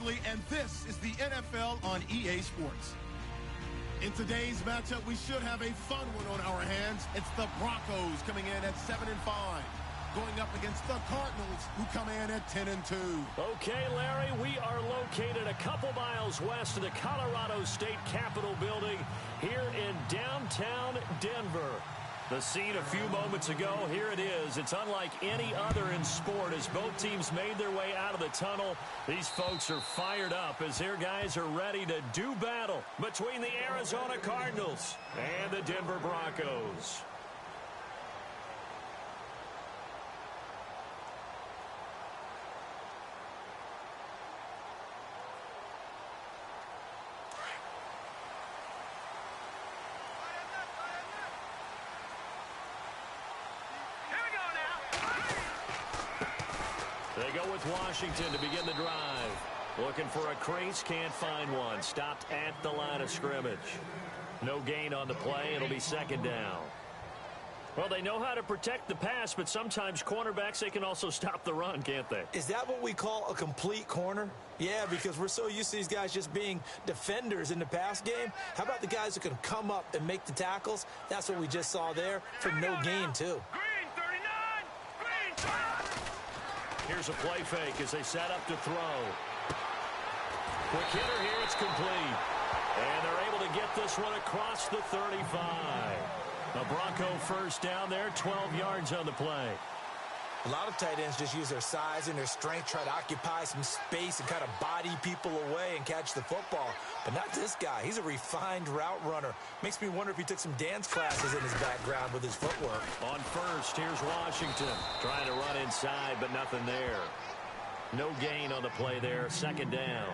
Beverly, and this is the NFL on EA Sports. In today's matchup, we should have a fun one on our hands. It's the Broncos coming in at 7-5, going up against the Cardinals, who come in at 10-2. Okay, Larry, we are located a couple miles west of the Colorado State Capitol building here in downtown Denver. The scene a few moments ago, here it is. It's unlike any other in sport as both teams made their way out of the tunnel. These folks are fired up as their guys are ready to do battle between the Arizona Cardinals and the Denver Broncos. They go with Washington to begin the drive. Looking for a crease, can't find one. Stopped at the line of scrimmage. No gain on the play. It'll be second down. Well, they know how to protect the pass, but sometimes cornerbacks, they can also stop the run, can't they? Is that what we call a complete corner? Yeah, because we're so used to these guys just being defenders in the pass game. How about the guys who can come up and make the tackles? That's what we just saw there for no gain, too. Here's a play fake as they set up to throw. Quick hitter here, it's complete. And they're able to get this one across the 35. A Bronco first down there, 12 yards on the play. A lot of tight ends just use their size and their strength, try to occupy some space and kind of body people away and catch the football. But not this guy. He's a refined route runner. Makes me wonder if he took some dance classes in his background with his footwork. On first, here's Washington. Trying to run inside, but nothing there. No gain on the play there. Second down.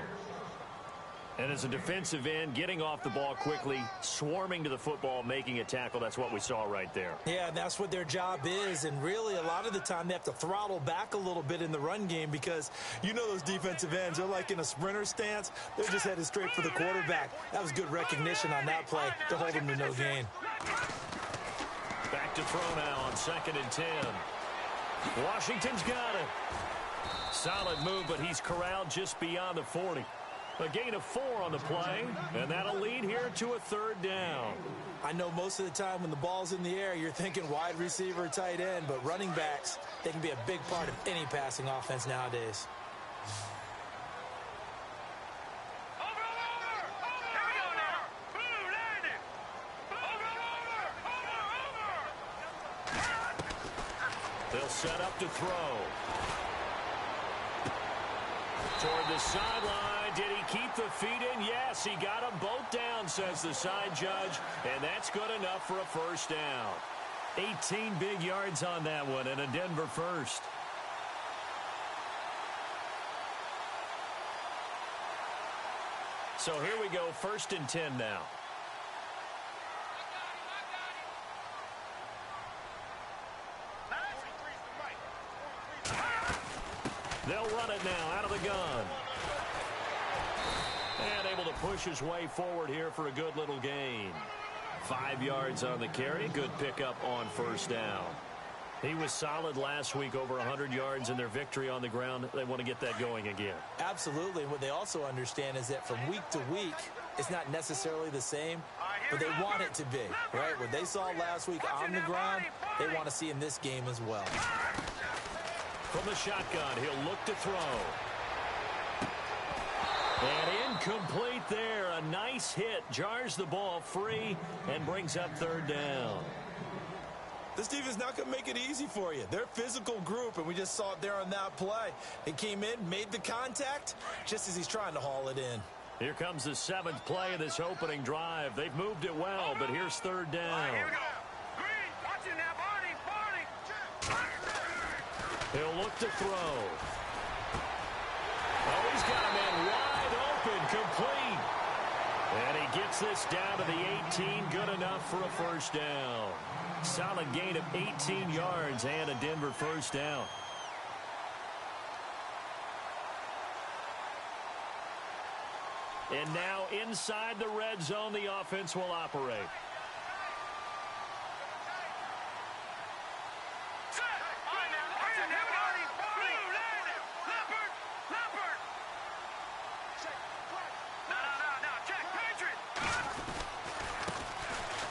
And as a defensive end, getting off the ball quickly, swarming to the football, making a tackle, that's what we saw right there. Yeah, that's what their job is. And really, a lot of the time, they have to throttle back a little bit in the run game because you know those defensive ends, they're like in a sprinter stance. They're just headed straight for the quarterback. That was good recognition on that play to hold him to no gain. Back to throw now on 2nd and 10. Washington's got it. Solid move, but he's corralled just beyond the 40. A gain of 4 on the play, and that'll lead here to a third down. I know most of the time when the ball's in the air, you're thinking wide receiver, tight end, but running backs, they can be a big part of any passing offense nowadays. They'll set up to throw. Toward the sideline. Did he keep the feet in? Yes, he got them both down, says the side judge, and that's good enough for a first down. 18 big yards on that one, and a Denver first. So here we go, 1st and 10 now. They'll run it now out of the gun. And able to push his way forward here for a good little gain. 5 yards on the carry. Good pickup on first down. He was solid last week, over 100 yards in their victory on the ground. They want to get that going again. Absolutely. What they also understand is that from week to week, it's not necessarily the same, but they want it to be, right? What they saw last week on the ground, they want to see in this game as well. From the shotgun, he'll look to throw. And incomplete there. A nice hit. Jars the ball free and brings up third down. This defense is not going to make it easy for you. They're a physical group, and we just saw it there on that play. He came in, made the contact, just as he's trying to haul it in. Here comes the 7th play of this opening drive. They've moved it well, but here's third down. Here we go. Green, watch it now, Barney. He'll look to throw. Oh, he's got a man wide open, complete. And he gets this down to the 18, good enough for a first down. Solid gain of 18 yards and a Denver first down. And now inside the red zone, the offense will operate.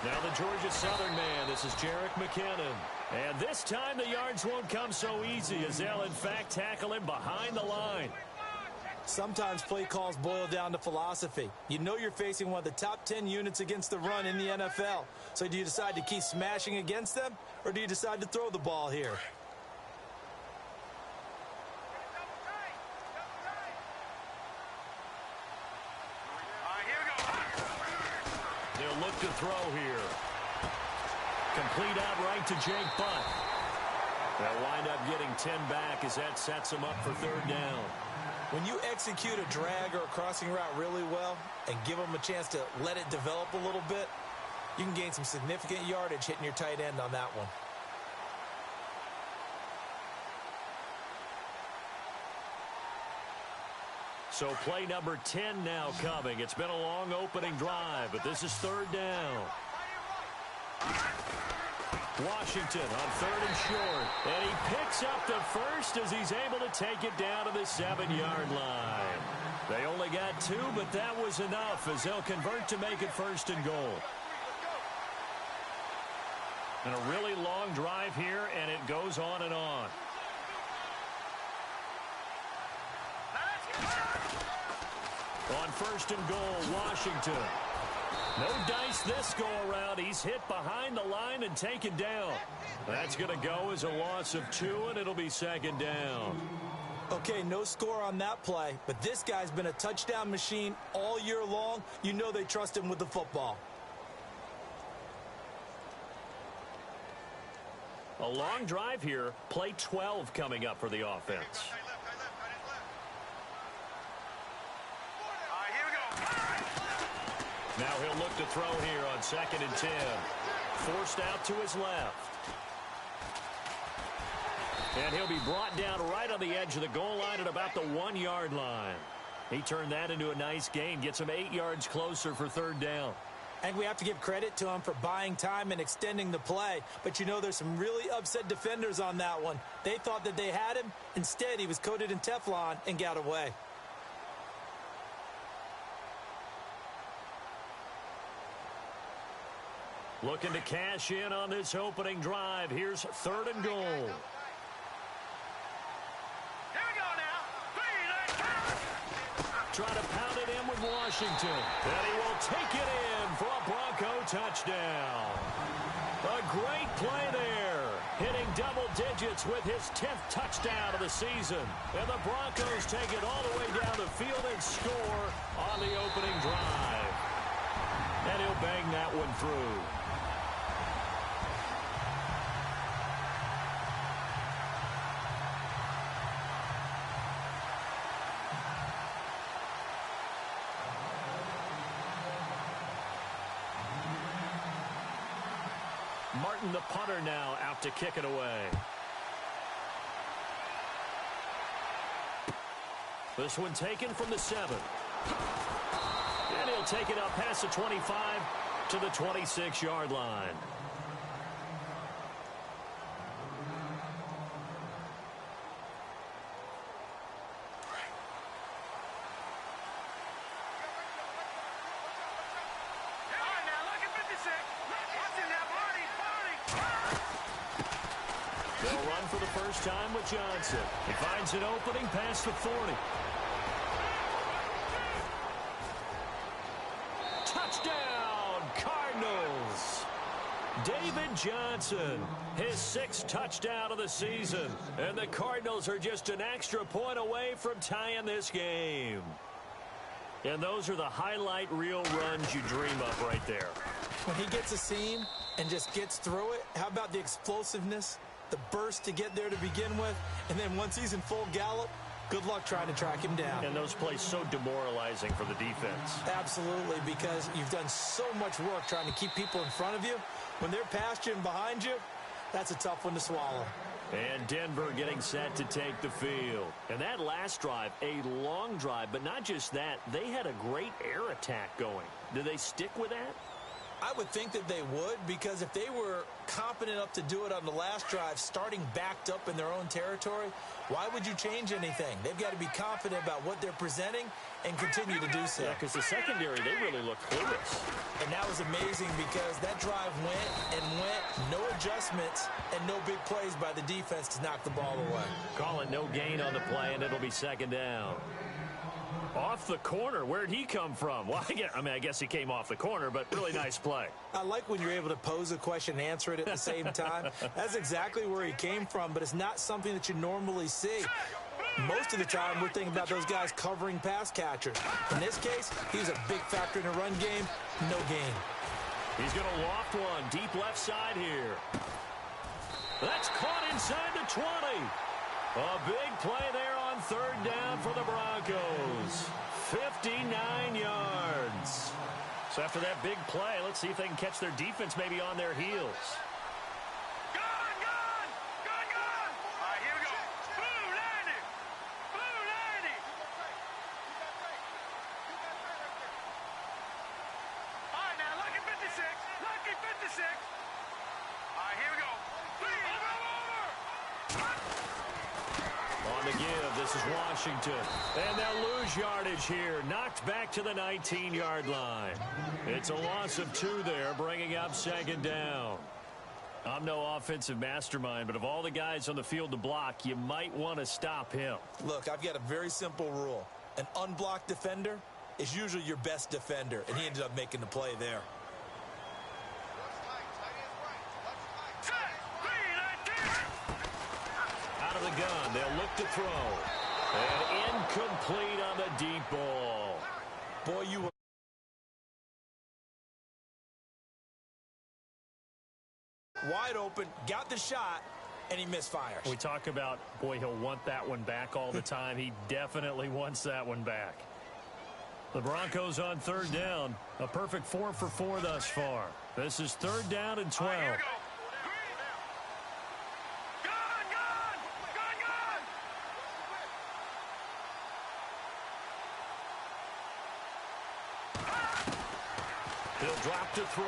Now the Georgia Southern man, this is Jerick McKinnon. And this time the yards won't come so easy as they'll, in fact, tackle him behind the line. Sometimes play calls boil down to philosophy. You know you're facing one of the top 10 units against the run in the NFL. So do you decide to keep smashing against them, or do you decide to throw the ball here? They'll look to throw here. Complete out right to Jake Butt. They'll wind up getting 10 back as that sets them up for third down. When you execute a drag or a crossing route really well and give them a chance to let it develop a little bit, you can gain some significant yardage hitting your tight end on that one. So play number 10 now coming. It's been a long opening drive, but this is third down. Washington on third and short. And he picks up the first as he's able to take it down to the 7-yard line. They only got 2, but that was enough as they'll convert to make it first and goal. And a really long drive here, and it goes on and on. On first and goal, Washington. No dice this go-around. He's hit behind the line and taken down. That's going to go as a loss of 2, and it'll be second down. Okay, no score on that play, but this guy's been a touchdown machine all year long. You know they trust him with the football. A long drive here. Play 12 coming up for the offense. Now he'll look to throw here on second and 10. Forced out to his left. And he'll be brought down right on the edge of the goal line at about the 1-yard line. He turned that into a nice gain. Gets him 8 yards closer for third down. I think we have to give credit to him for buying time and extending the play. But you know there's some really upset defenders on that one. They thought that they had him. Instead, he was coated in Teflon and got away. Looking to cash in on this opening drive. Here's third and goal. Here we go now. Trying to pound it in with Washington. And he will take it in for a Bronco touchdown. A great play there. Hitting double digits with his 10th touchdown of the season. And the Broncos take it all the way down the field and score on the opening drive. And he'll bang that one through. Martin, the punter, now out to kick it away. This one taken from the 7. And he'll take it up past the 25 to the 26-yard line. They'll run for the first time with Johnson. He finds an opening past the 40. Touchdown, Cardinals. David Johnson, his 6th touchdown of the season. And the Cardinals are just an extra point away from tying this game. And those are the highlight reel runs you dream of right there. When he gets a seam and just gets through it, how about the explosiveness, the burst to get there to begin with, and then once he's in full gallop, good luck trying to track him down. And those plays so demoralizing for the defense. Absolutely, because you've done so much work trying to keep people in front of you. When they're past you and behind you, that's a tough one to swallow. And Denver getting set to take the field. And that last drive, a long drive, but not just that, they had a great air attack going. Do they stick with that? I would think that they would, because if they were competent enough to do it on the last drive, starting backed up in their own territory, why would you change anything? They've got to be confident about what they're presenting and continue to do so. Yeah, because the secondary, they really look clueless. And that was amazing because that drive went and went, no adjustments, and no big plays by the defense to knock the ball away. Call it no gain on the play, and it'll be second down. Off the corner. Where'd he come from? Well, I guess he came off the corner, but really nice play. I like when you're able to pose a question and answer it at the same time. That's exactly where he came from, but it's not something that you normally see. Most of the time, we're thinking about those guys covering pass catchers. In this case, he's a big factor in the run game. No gain. He's going to loft one deep left side here. That's caught inside the 20. A big play there on third down for the Broncos. 59 yards. So after that big play, let's see if they can catch their defense maybe on their heels. This is Washington, and they'll lose yardage here. Knocked back to the 19-yard line. It's a loss of 2 there, bringing up second down. I'm no offensive mastermind, but of all the guys on the field to block, you might want to stop him. Look, I've got a very simple rule. An unblocked defender is usually your best defender, and he ended up making the play there. Out of the gun, they'll look to throw. And incomplete on the deep ball. Boy, you were wide open, got the shot, and he misfires. We talk about, boy, he'll want that one back all the time. He definitely wants that one back. The Broncos on third down. A perfect 4 for 4 thus far. This is third down and 12. He'll drop to throw.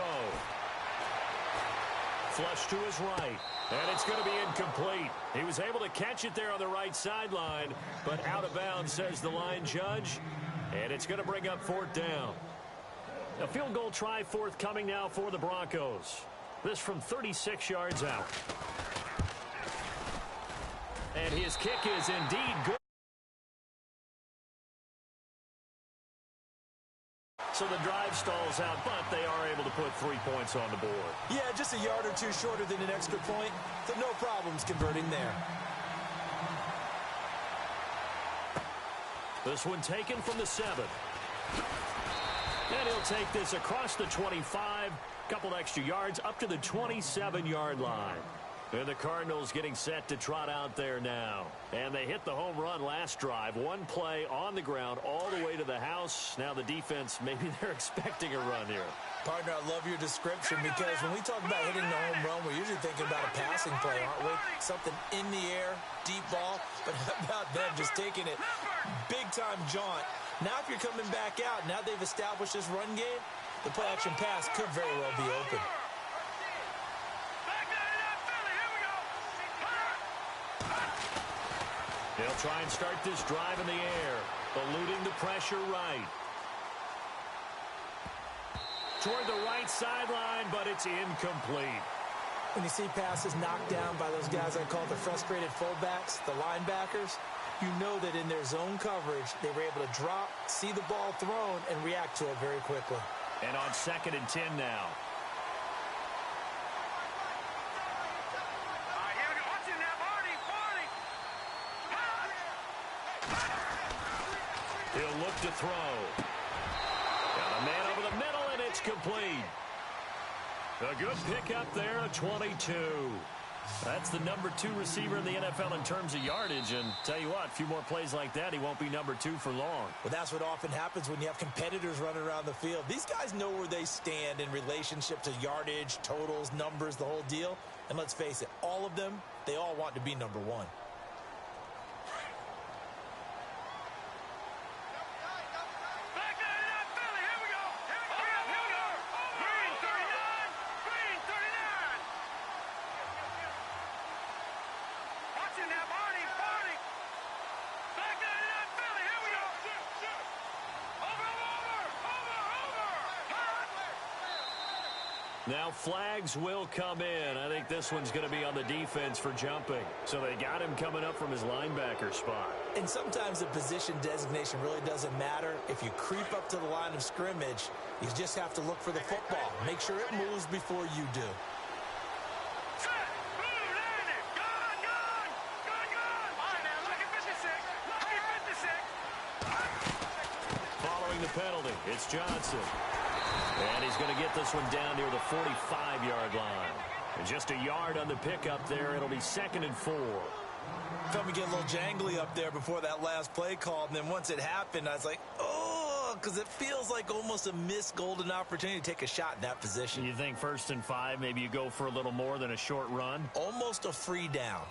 Flush to his right. And it's going to be incomplete. He was able to catch it there on the right sideline, but out of bounds, says the line judge. And it's going to bring up fourth down. A field goal try forthcoming now for the Broncos. This from 36 yards out. And his kick is indeed good. So the drive stalls out, but they are able to put 3 points on the board. Yeah, just a yard or two shorter than an extra point, so no problems converting there. This one taken from the 7. And he'll take this across the 25, couple extra yards up to the 27-yard line. And the Cardinals getting set to trot out there now. And they hit the home run last drive. One play on the ground all the way to the house. Now the defense, maybe they're expecting a run here. Partner, I love your description because when we talk about hitting the home run, we're usually thinking about a passing play, aren't we? Something in the air, deep ball. But how about them just taking it big-time jaunt? Now if you're coming back out, now they've established this run game, the play-action pass could very well be open. They'll try and start this drive in the air, eluding the pressure right. Toward the right sideline, but it's incomplete. When you see passes knocked down by those guys I call the frustrated fullbacks, the linebackers, you know that in their zone coverage, they were able to drop, see the ball thrown, and react to it very quickly. And on 2nd and 10 now. He'll look to throw. Got a man over the middle, and it's complete. A good pickup there, a 22. That's the number 2 receiver in the NFL in terms of yardage. And tell you what, a few more plays like that, he won't be number 2 for long. Well, that's what often happens when you have competitors running around the field. These guys know where they stand in relationship to yardage, totals, numbers, the whole deal. And let's face it, all of them, they all want to be number 1. Now flags will come in. I think this one's going to be on the defense for jumping. So they got him coming up from his linebacker spot. And sometimes the position designation really doesn't matter. If you creep up to the line of scrimmage, you just have to look for the football. Make sure it moves before you do. Following the penalty, it's Johnson. And he's going to get this one down near the 45-yard line. And just a yard on the pickup there. It'll be 2nd and 4. Felt me get a little jangly up there before that last play call. And then once it happened, I was like, oh, because it feels like almost a missed golden opportunity to take a shot in that position. You think 1st and 5, maybe you go for a little more than a short run? Almost a free down.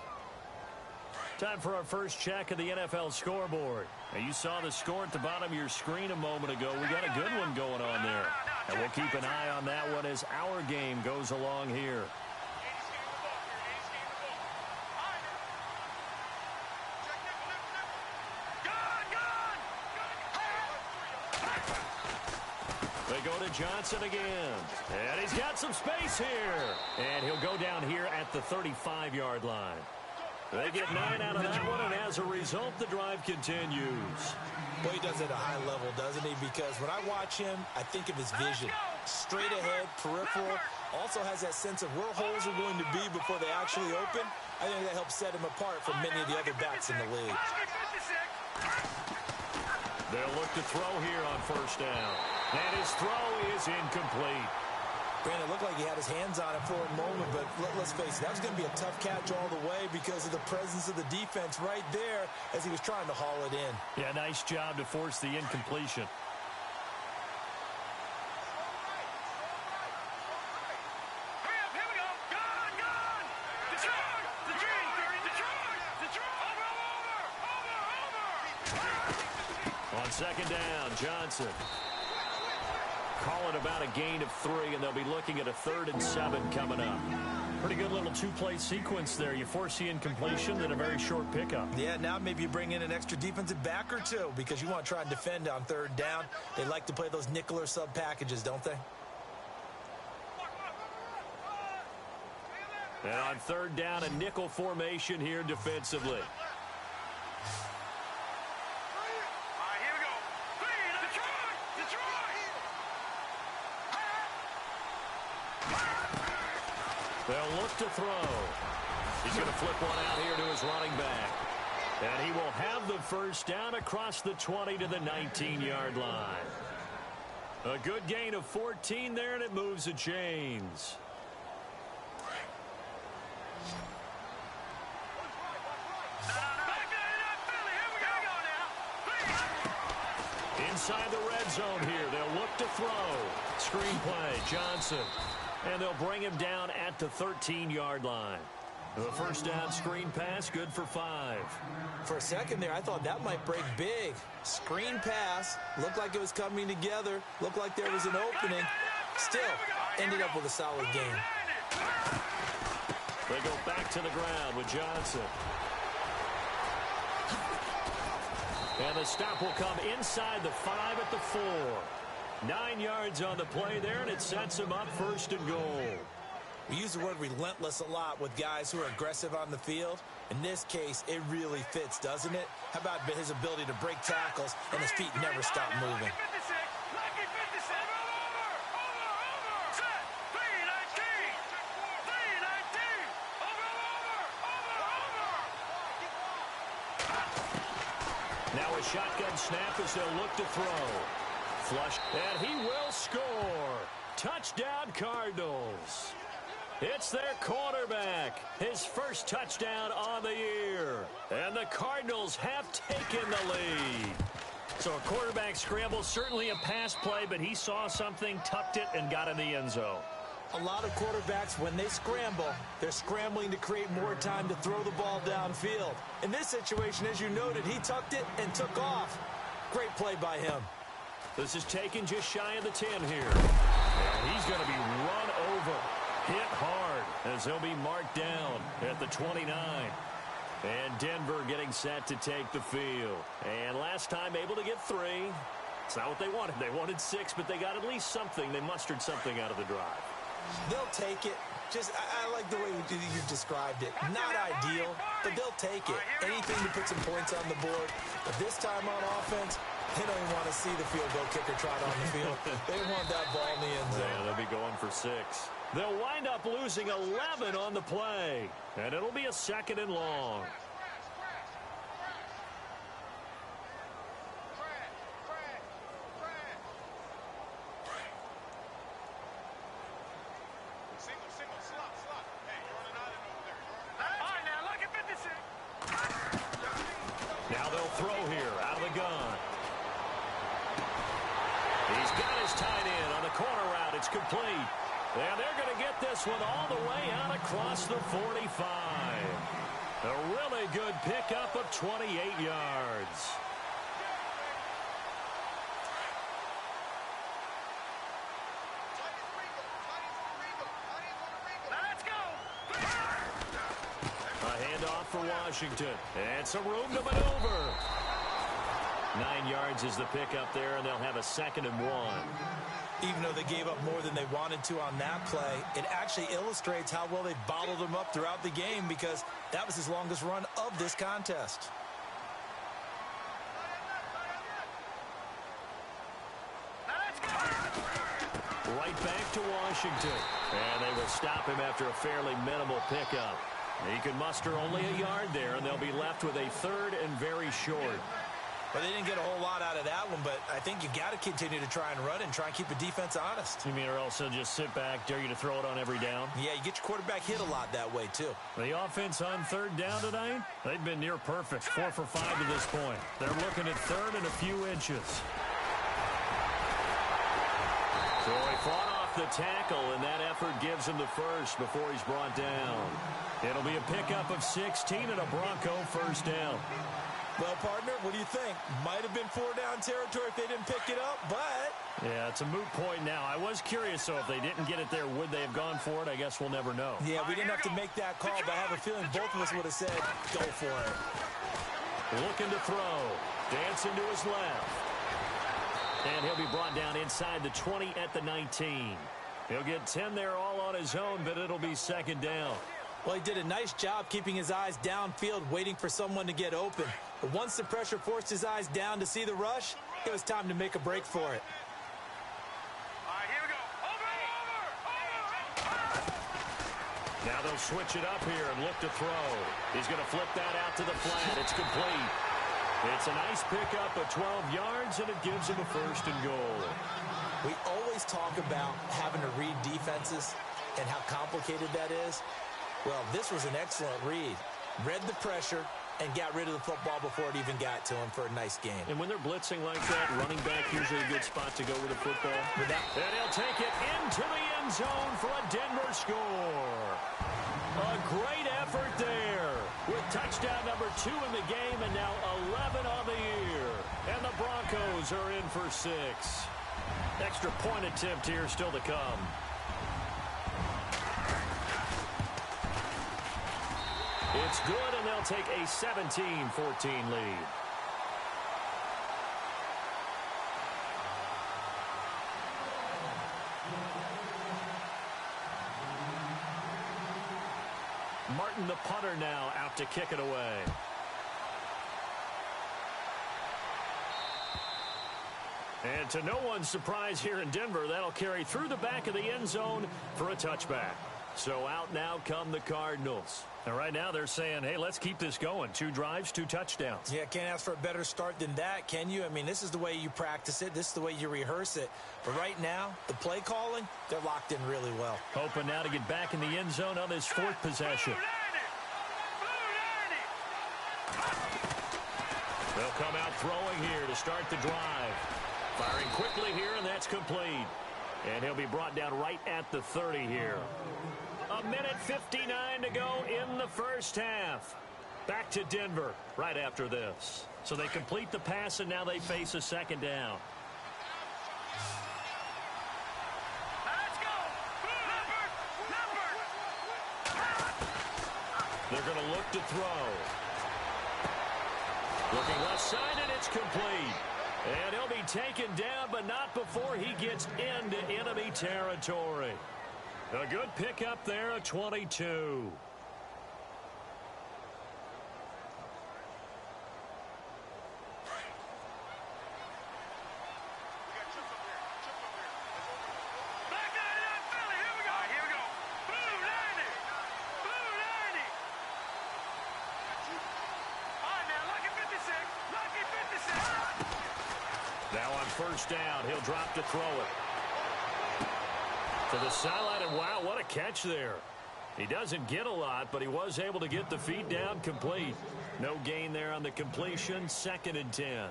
Time for our first check of the NFL scoreboard. Now, you saw the score at the bottom of your screen a moment ago. We got a good one going on there. And we'll keep an eye on that one as our game goes along here. They go to Johnson again. And he's got some space here. And he'll go down here at the 35-yard line. They get 9 out of that one, and as a result, the drive continues. Well, he does it at a high level, doesn't he? Because when I watch him, I think of his vision. Straight ahead, peripheral. Also has that sense of where holes are going to be before they actually open. I think that helps set him apart from many of the other backs in the league. They'll look to throw here on 1st down. And his throw is incomplete. Brandon, it looked like he had his hands on it for a moment, but let's face it, that was going to be a tough catch all the way because of the presence of the defense right there as he was trying to haul it in. Yeah, nice job to force the incompletion. On 2nd down, Johnson. Call it about a gain of 3, and they'll be looking at a 3rd and 7 coming up. Pretty good little 2-play sequence there. You force the incompletion, then a very short pickup. Yeah, now maybe you bring in an extra defensive back or two because you want to try and defend on 3rd down. They like to play those nickel or sub packages, don't they? And on 3rd down, a nickel formation here defensively. They'll look to throw. He's going to flip one out here to his running back. And he will have the 1st down across the 20 to the 19-yard line. A good gain of 14 there, and it moves the chains. Inside the red zone here, they'll look to throw. Screen play, Johnson. And they'll bring him down at the 13-yard line. The 1st down screen pass, good for 5. For a second there, I thought that might break big. Screen pass, looked like it was coming together, looked like there was an opening. Still, ended up with a solid game. They go back to the ground with Johnson. And the stop will come inside the 5 at the 4. 9 yards on the play there, and it sets him up 1st and goal. We use the word relentless a lot with guys who are aggressive on the field. In this case, it really fits, doesn't it? How about his ability to break tackles and his feet never stop moving? Now a shotgun snap as they'll look to throw. Flush, and he will score. Touchdown, Cardinals. It's their quarterback. His 1st touchdown on the year. And the Cardinals have taken the lead. So a quarterback scramble, certainly a pass play, but he saw something, tucked it, and got in the end zone. A lot of quarterbacks, when they scramble, they're scrambling to create more time to throw the ball downfield. In this situation, as you noted, he tucked it and took off. Great play by him. This is taken just shy of the 10 here. And he's going to be run over, hit hard, as he'll be marked down at the 29. And Denver getting set to take the field. And last time able to get 3. It's not what they wanted. They wanted 6, but they got at least something. They mustered something out of the drive. They'll take it. I like the way you've described it. Not ideal, but they'll take it. Anything to put some points on the board. But this time on offense, they don't even want to see the field goal kicker trot on the field. They want that ball in the end zone. Yeah, they'll be going for 6. They'll wind up losing 11 on the play. And it'll be a 2nd and long. Now they'll throw here out of the gun. He's got his tight end on the corner route. It's complete. And they're going to get this one all the way out across the 45. A really good pickup of 28 yards. Let's go. A handoff for Washington. And some room to maneuver. 9 yards is the pickup there, and they'll have a 2nd and 1. Even though they gave up more than they wanted to on that play, it actually illustrates how well they bottled him up throughout the game because that was his longest run of this contest. Right back to Washington. And they will stop him after a fairly minimal pickup. He can muster only a yard there, and they'll be left with a 3rd and very short. Well, they didn't get a whole lot out of that one, but I think you got to continue to try and run and try and keep the defense honest. You mean or else they'll just sit back, dare you to throw it on every down? Yeah, you get your quarterback hit a lot that way, too. The offense on 3rd down tonight, they've been near perfect, 4 for 5 to this point. They're looking at 3rd and a few inches. So he fought off the tackle, and that effort gives him the first before he's brought down. It'll be a pickup of 16 and a Bronco 1st down. Well, partner, what do you think? Might have been 4-down territory if they didn't pick it up, but... Yeah, it's a moot point now. I was curious, so if they didn't get it there, would they have gone for it? I guess we'll never know. Yeah, we didn't have to make that call, but I have a feeling both of us would have said, go for it. Looking to throw. Dancing to his left. And he'll be brought down inside the 20 at the 19. He'll get 10 there all on his own, but it'll be 2nd down. Well, he did a nice job keeping his eyes downfield, waiting for someone to get open. But once the pressure forced his eyes down to see the rush, it was time to make a break for it. All right, here we go. Over. Now they'll switch it up here and look to throw. He's going to flip that out to the flat. It's complete. It's a nice pickup of 12 yards, and it gives him a 1st and goal. We always talk about having to read defenses and how complicated that is. Well, this was an excellent read. Read the pressure and got rid of the football before it even got to him for a nice game. And when they're blitzing like that, running back usually a good spot to go with the football. And he'll take it into the end zone for a Denver score. A great effort there with touchdown number 2 in the game and now 11 on the year. And the Broncos are in for 6. Extra point attempt here still to come. It's good, and they'll take a 17-14 lead. Martin, the punter, now out to kick it away. And to no one's surprise here in Denver, that'll carry through the back of the end zone for a touchback. So out now come the Cardinals. And right now they're saying, hey, let's keep this going. 2 drives, 2 touchdowns. Yeah, can't ask for a better start than that, can you? I mean, this is the way you practice it. This is the way you rehearse it. But right now, the play calling, they're locked in really well. Hoping now to get back in the end zone on this 4th possession. They'll come out throwing here to start the drive. Firing quickly here, and that's complete. And he'll be brought down right at the 30 here. 1:59 to go in the first half. Back to Denver right after this. So they complete the pass, and now they face a 2nd down. Let's go. They're going to look to throw. Looking left side, and it's complete. And he'll be taken down, but not before he gets into enemy territory. A good pickup there, a 22. Now on first down, he'll drop to throw it. To the sideline, and wow, what a catch there. He doesn't get a lot, but he was able to get the feet down complete. No gain there on the completion, 2nd and 10.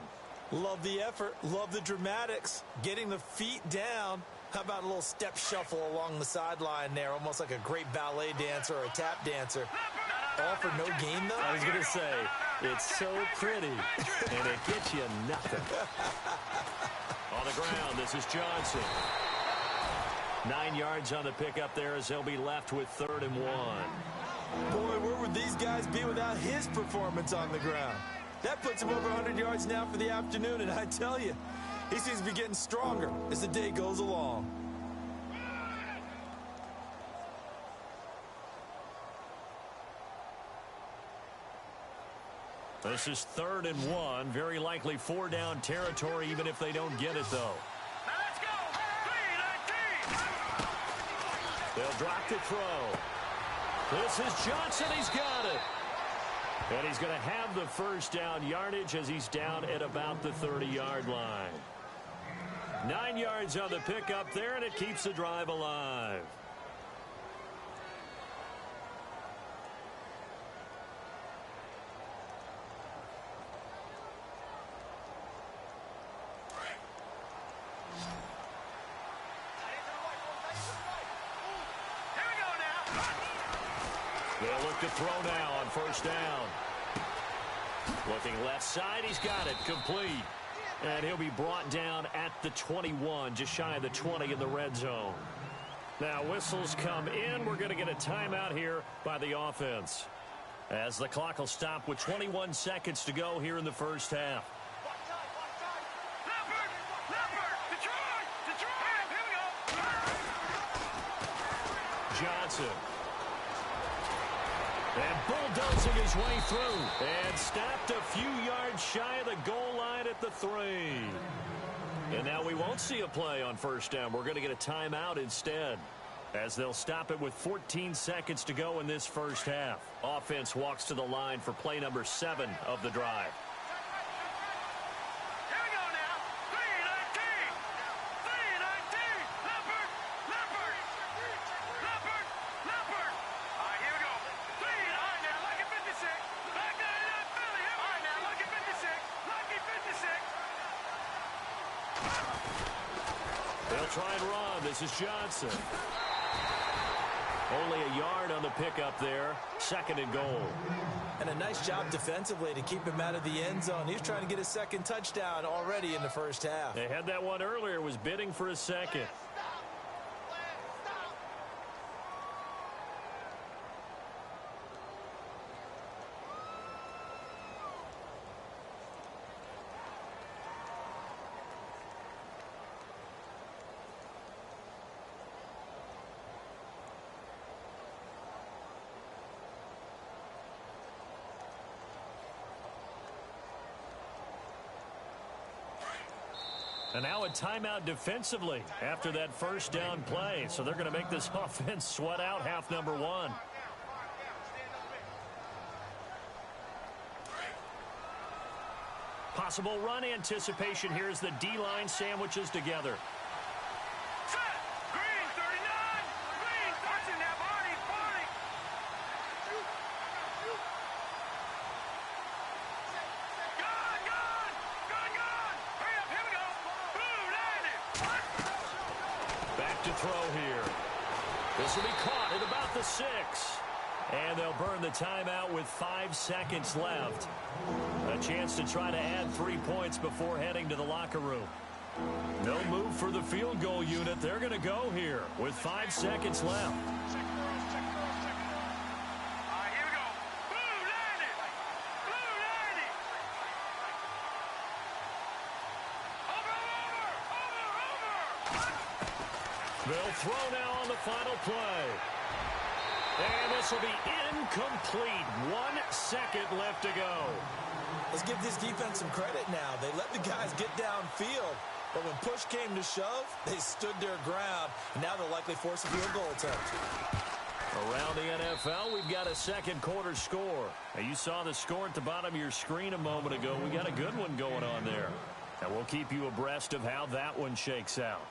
Love the effort, love the dramatics. Getting the feet down. How about a little step shuffle along the sideline there, almost like a great ballet dancer or a tap dancer. All for no gain, though? I was going to say, it's so pretty, and it gets you nothing. On the ground, this is Johnson. 9 yards on the pickup there as he'll be left with 3rd and 1. Boy, where would these guys be without his performance on the ground? That puts him over 100 yards now for the afternoon, and I tell you, he seems to be getting stronger as the day goes along. This is 3rd and 1. Very likely 4-down territory, even if they don't get it, though. Now let's go. 3-19. They'll drop to throw. This is Johnson. He's got it. And he's going to have the first down yardage as he's down at about the 30-yard line. 9 yards on the pickup there, and it keeps the drive alive. They'll look to throw now on first down. Looking left side, he's got it complete. And he'll be brought down at the 21, just shy of the 20 in the red zone. Now whistles come in. We're going to get a timeout here by the offense, as the clock will stop with 21 seconds to go here in the first half. Johnson. And bulldozing his way through. And stopped a few yards shy of the goal line at the 3. And now we won't see a play on first down. We're going to get a timeout instead, as they'll stop it with 14 seconds to go in this first half. Offense walks to the line for play number 7 of the drive. They'll try and run. This is Johnson. Only a yard on the pickup there. 2nd and goal. And a nice job defensively to keep him out of the end zone. He was trying to get his 2nd touchdown already in the first half. They had that one earlier. Was bidding for a 2nd. And now a timeout defensively after that first down play. So they're going to make this offense sweat out half number 1. Possible run anticipation here as the D-line sandwiches together. To throw here. This will be caught at about the 6. And they'll burn the timeout with 5 seconds left. A chance to try to add 3 points before heading to the locker room. No move for the field goal unit. They're going to go here with 5 seconds left. They'll throw now on the final play. And this will be incomplete. 1 second left to go. Let's give this defense some credit now. They let the guys get downfield. But when push came to shove, they stood their ground. And now they'll likely force a field goal attempt. Around the NFL, we've got a second quarter score. Now, you saw the score at the bottom of your screen a moment ago. We got a good one going on there. And we'll keep you abreast of how that one shakes out.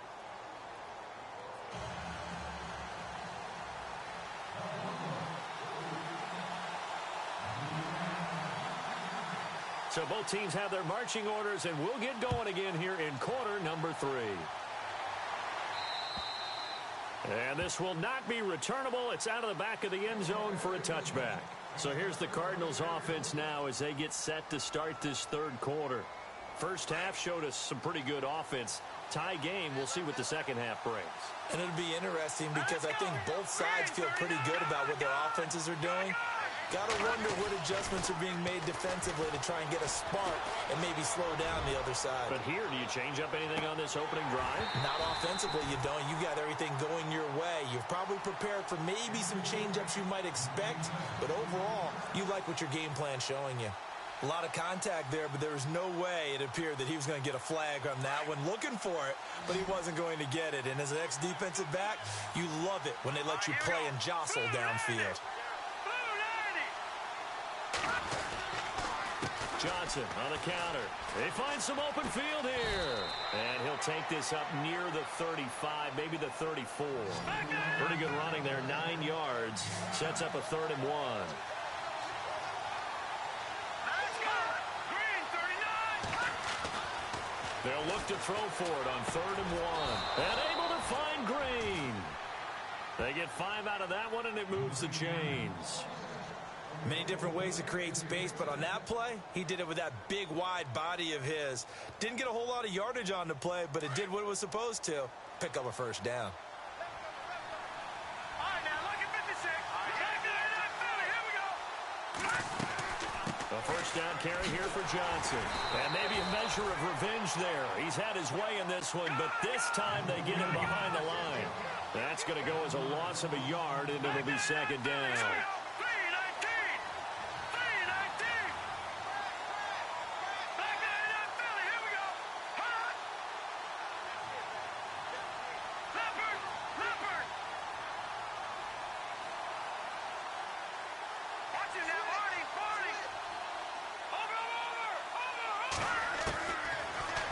So both teams have their marching orders, and we'll get going again here in quarter number 3. And this will not be returnable. It's out of the back of the end zone for a touchback. So here's the Cardinals offense now as they get set to start this third quarter. First half showed us some pretty good offense. Tie game, we'll see what the second half brings. And it'll be interesting because I think both sides feel pretty good about what their offenses are doing. Gotta wonder what adjustments are being made defensively to try and get a spark and maybe slow down the other side. But here, do you change up anything on this opening drive? Not offensively, you don't. You got everything going your way. You've probably prepared for maybe some change-ups you might expect, but overall, you like what your game plan's showing you. A lot of contact there, but there was no way it appeared that he was going to get a flag on that one. Looking for it, but he wasn't going to get it. And as an ex-defensive back, you love it when they let you play and jostle downfield. Johnson on the counter. They find some open field here. And he'll take this up near the 35, maybe the 34. Pretty good running there, 9 yards. Sets up a 3rd and 1. They'll look to throw for it on 3rd and 1. And able to find Green. They get 5 out of that one, and it moves the chains. Many different ways to create space, but on that play, he did it with that big, wide body of his. Didn't get a whole lot of yardage on the play, but it did what it was supposed to. Pick up a first down. All right, now, look at 56. Here we go. A first down carry here for Johnson. And maybe a measure of revenge there. He's had his way in this one, but this time they get him behind the line. That's going to go as a loss of a yard, and it'll be second down.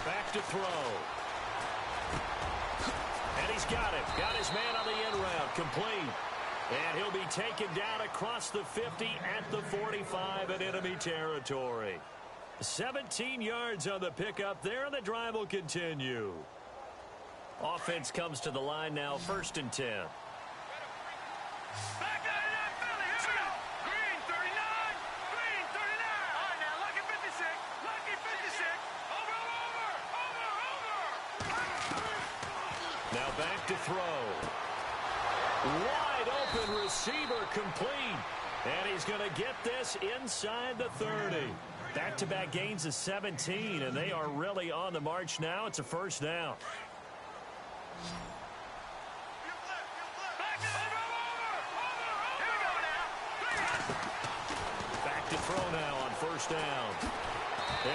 Back to throw. And he's got it. Got his man on the end route. Complete. And he'll be taken down across the 50 at the 45 in enemy territory. 17 yards on the pickup there, and the drive will continue. Offense comes to the line now, 1st and 10. Now back to throw. Wide open receiver complete. And he's going to get this inside the 30. Back-to-back gains of 17, and they are really on the march now. It's a first down. Back to throw now on first down.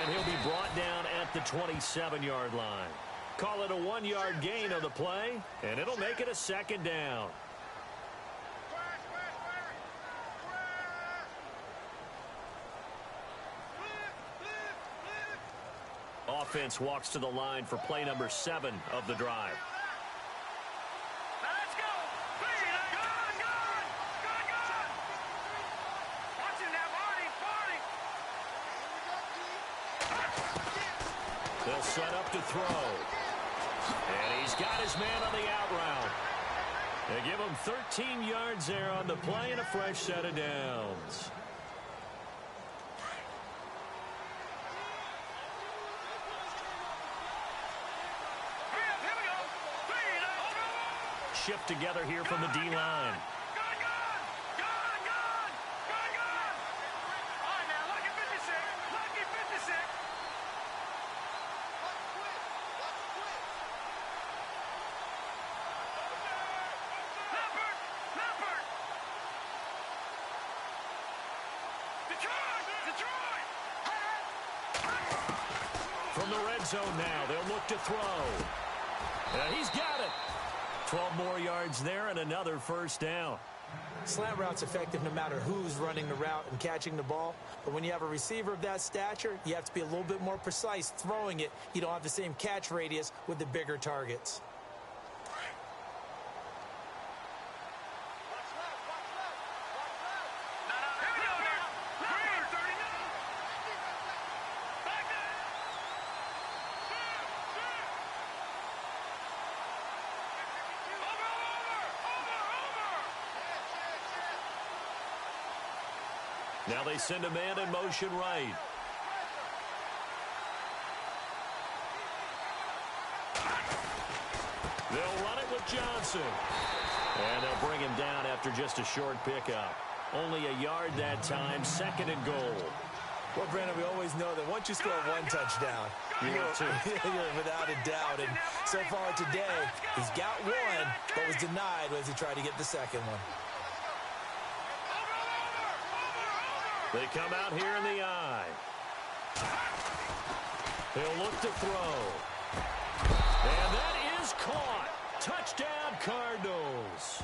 And he'll be brought down at the 27-yard line. Call it a 1-yard gain on the play, and it'll make it a second down. Offense walks to the line for play number 7 of the drive. Let's go. Watch it now, Marty. They'll set up to throw. And he's got his man on the out route. They give him 13 yards there on the play and a fresh set of downs. Shift together here from the D-line. the red zone now. They'll look to throw. And he's got it. 12 more yards there and another first down. Slant route's effective no matter who's running the route and catching the ball. But when you have a receiver of that stature, you have to be a little bit more precise throwing it. You don't have the same catch radius with the bigger targets. Now they send a man in motion right. They'll run it with Johnson. And they'll bring him down after just a short pickup. Only a yard that time, second and goal. Well, Brandon, we always know that once you score one touchdown, you're without a doubt. And so far today, he's got one, but was denied as he tried to get the second one. They come out here in the eye. He'll look to throw. And that is caught. Touchdown, Cardinals.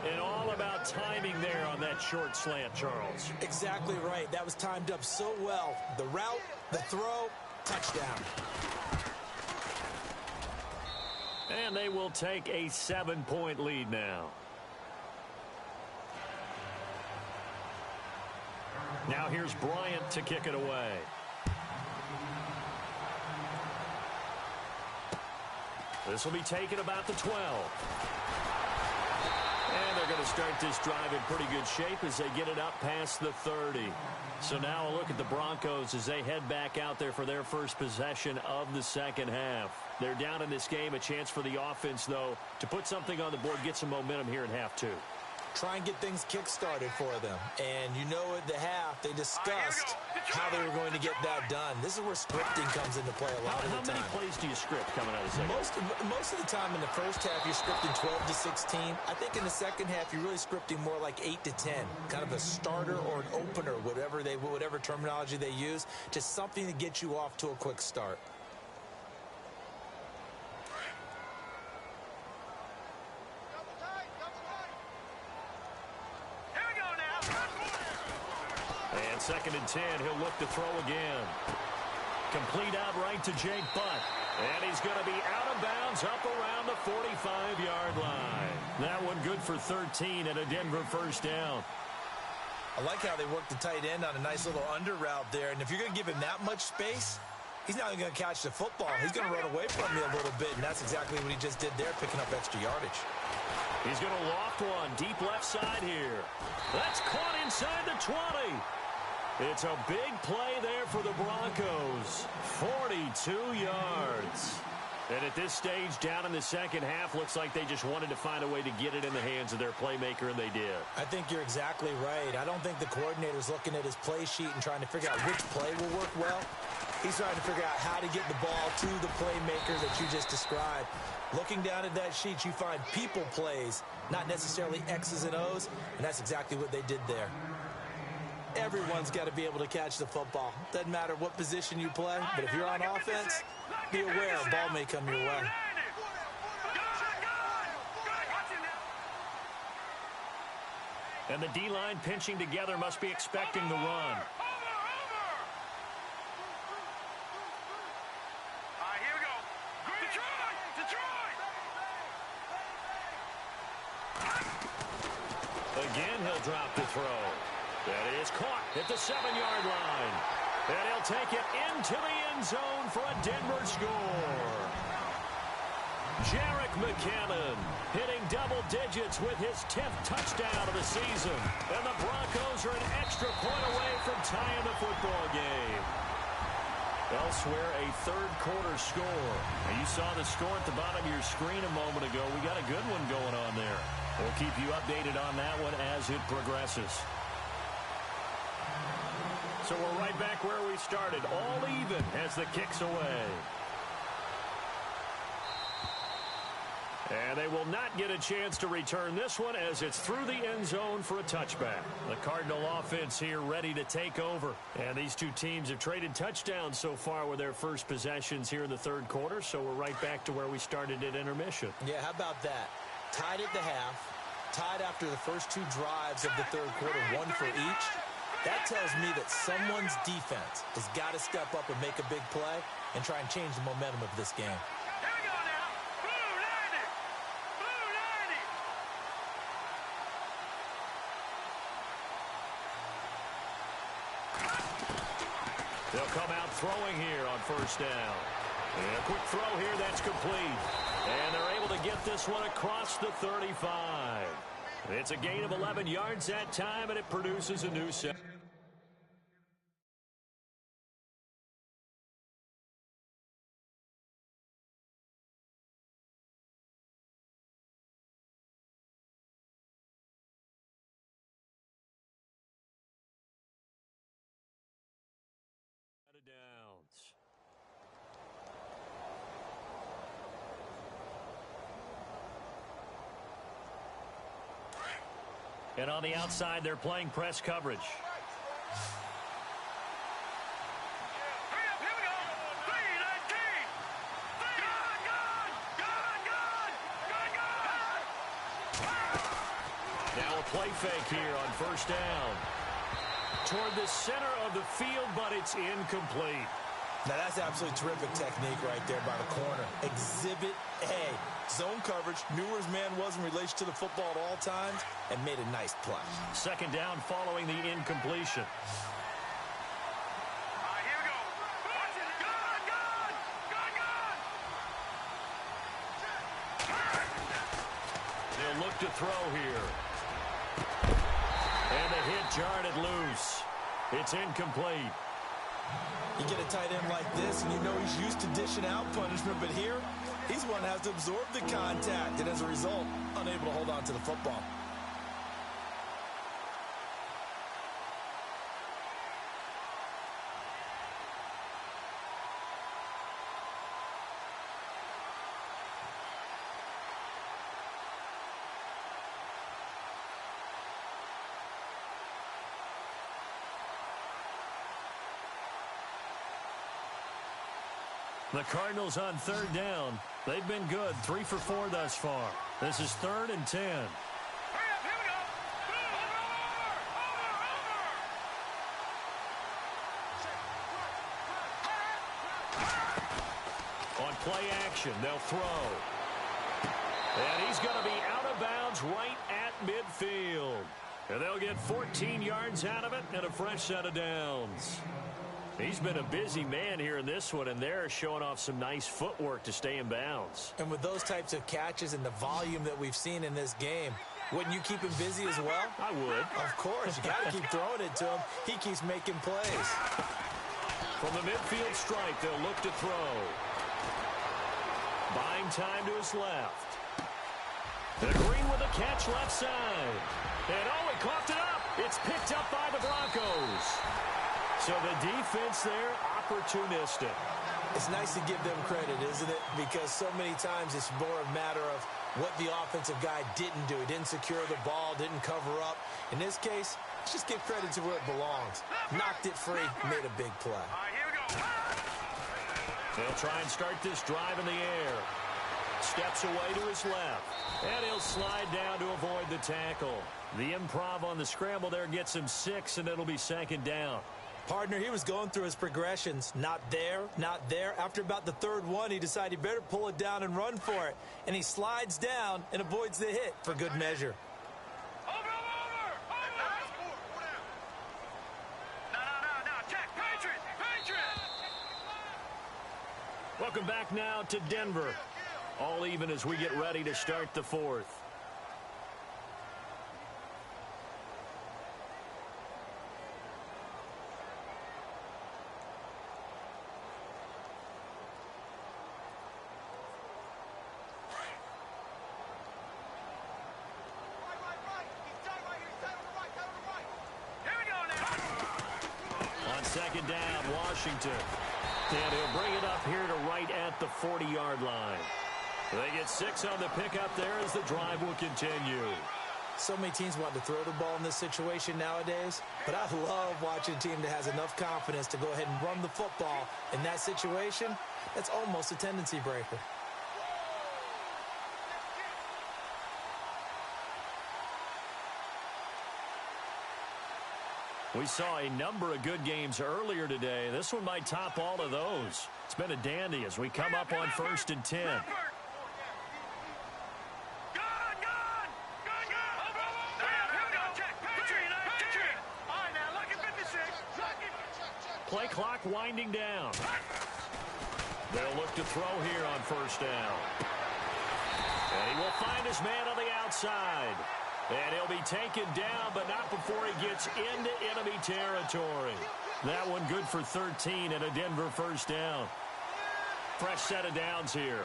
And all about timing there on that short slant, Charles. Exactly right. That was timed up so well. The route, the throw, touchdown. And they will take a 7-point lead now. Now here's Bryant to kick it away. This will be taken about the 12. And they're going to start this drive in pretty good shape as they get it up past the 30. So now a look at the Broncos as they head back out there for their first possession of the second half. They're down in this game. A chance for the offense, though, to put something on the board, get some momentum here in half two. Try and get things kick-started for them. And you know at the half, they discussed how they were going to get that done. This is where scripting comes into play a lot of the time. How many plays do you script coming out of the second? Most of the time in the first half, you're scripting 12 to 16. I think in the second half, you're really scripting more like 8 to 10. Kind of a starter or an opener, whatever terminology they use. Just something to get you off to a quick start. And second and 10, he'll look to throw again. Complete out right to Jake Butt. And he's going to be out of bounds up around the 45-yard line. That one good for 13 and a Denver first down. I like how they work the tight end on a nice little under route there. And if you're going to give him that much space, he's not going to catch the football. He's going to run away from you a little bit, and that's exactly what he just did there, picking up extra yardage. He's going to loft one deep left side here. That's caught inside the 20. It's a big play there for the Broncos. 42 yards. And at this stage, down in the second half, looks like they just wanted to find a way to get it in the hands of their playmaker, and they did. I think you're exactly right. I don't think the coordinator's looking at his play sheet and trying to figure out which play will work well. He's trying to figure out how to get the ball to the playmaker that you just described. Looking down at that sheet, you find people plays, not necessarily X's and O's, and that's exactly what they did there. Everyone's got to be able to catch the football. Doesn't matter what position you play, but if you're on offense, be aware a ball may come your way. And the D-line pinching together must be expecting the run. Again, he'll drop the throw. That is caught at the 7-yard line. And he'll take it into the end zone for a Denver score. Jerick McKinnon hitting double digits with his 10th touchdown of the season. And the Broncos are an extra point away from tying the football game. Elsewhere, a third-quarter score. Now, you saw the score at the bottom of your screen a moment ago. We got a good one going on there. We'll keep you updated on that one as it progresses. So we're right back where we started, all even as the kick's away. And they will not get a chance to return this one as it's through the end zone for a touchback. The Cardinal offense here ready to take over. And these two teams have traded touchdowns so far with their first possessions here in the third quarter, so we're right back to where we started at intermission. Yeah, how about that? Tied at the half, tied after the first two drives of the third quarter, one for each. That tells me that someone's defense has got to step up and make a big play and try and change the momentum of this game. They'll come out throwing here on first down. And a quick throw here, that's complete. And they're able to get this one across the 35. It's a gain of 11 yards that time, and it produces a new set. Downs. And on the outside, they're playing press coverage. Now a play fake here on first down. Toward the center of the field, but it's incomplete. Now, that's absolutely terrific technique right there by the corner. Exhibit A. Zone coverage, knew where his man was in relation to the football at all times, and made a nice play. Second down following the incompletion. Here we go. They'll look to throw here. And the hit jarred it loose. It's incomplete. You get a tight end like this, and you know he's used to dishing out punishment, but here, he's one that has to absorb the contact, and as a result, unable to hold on to the football. The Cardinals on third down. They've been good, 3 for 4 thus far. This is 3rd and 10. Here we go. On play action, they'll throw. And he's going to be out of bounds right at midfield. And they'll get 14 yards out of it and a fresh set of downs. He's been a busy man here in this one, and they're showing off some nice footwork to stay in bounds. And with those types of catches and the volume that we've seen in this game, wouldn't you keep him busy as well? I would. Of course. You got to keep throwing it to him. He keeps making plays. From the midfield strike, they'll look to throw. Buying time to his left. The Green with a catch left side. And oh, he coughed it up. It's picked up by the Broncos. So the defense there, opportunistic. It's nice to give them credit, isn't it? Because so many times it's more a matter of what the offensive guy didn't do. He didn't secure the ball, didn't cover up. In this case, let's just give credit to where it belongs. Knocked it free, made a big play. Here we go. They'll try and start this drive in the air. Steps away to his left. And he'll slide down to avoid the tackle. The improv on the scramble there gets him 6, and it'll be 2nd down. Partner, he was going through his progressions. Not there, not there. After about the third one, he decided he better pull it down and run for it. And he slides down and avoids the hit for good measure. Over. No. Check. Patriot. Welcome back now to Denver. All even as we get ready to start the 4th. Second down, Washington. And he'll bring it up here to right at the 40-yard line. They get 6 on the pickup there as the drive will continue. So many teams want to throw the ball in this situation nowadays, but I love watching a team that has enough confidence to go ahead and run the football in that situation. That's almost a tendency breaker. We saw a number of good games earlier today. This one might top all of those. It's been a dandy as we come up on 1st and 10. Play clock winding down. They'll look to throw here on 1st down. And he will find his man on the outside. And he'll be taken down, but not before he gets into enemy territory. That one good for 13 and a Denver 1st down. Fresh set of downs here.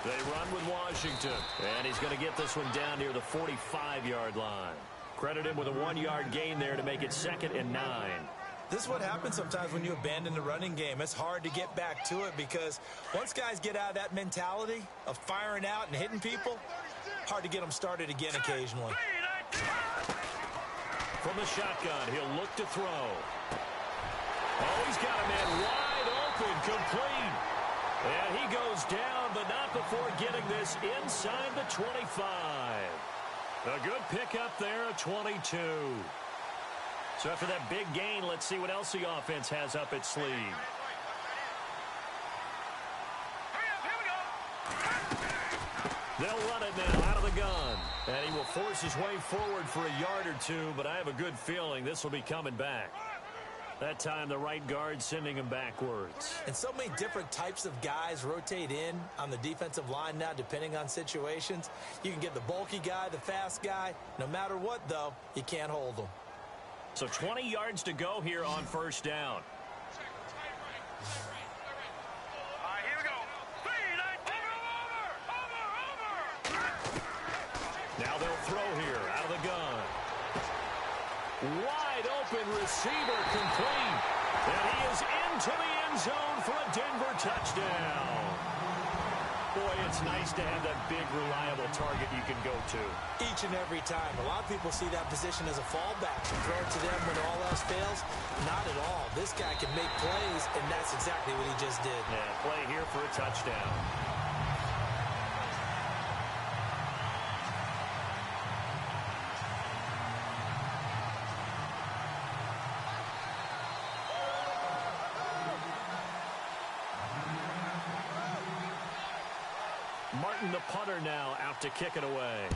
They run with Washington. And he's going to get this one down near the 45-yard line. Credit him with a 1-yard gain there to make it 2nd and 9. This is what happens sometimes when you abandon the running game. It's hard to get back to it because once guys get out of that mentality of firing out and hitting people, hard to get them started again occasionally. From the shotgun, he'll look to throw. Oh, he's got a man wide open, complete. And he goes down, but not before getting this inside the 25. A good pickup there at 22. So after that big gain, let's see what else the offense has up its sleeve. They'll run it now out of the gun. And he will force his way forward for a yard or two, but I have a good feeling this will be coming back. That time the right guard sending him backwards. And so many different types of guys rotate in on the defensive line now depending on situations. You can get the bulky guy, the fast guy. No matter what, though, you can't hold them. So 20 yards to go here on 1st down. Here we go. Now they'll throw here out of the gun. Wide open receiver complete. And he is into the end zone for a Denver touchdown. Boy, it's nice to have that big, reliable target you can go to. Each and every time. A lot of people see that position as a fallback. Throw it to them when all else fails. Not at all. This guy can make plays, and that's exactly what he just did. Yeah, play here for a touchdown. Martin, the punter, now out to kick it away.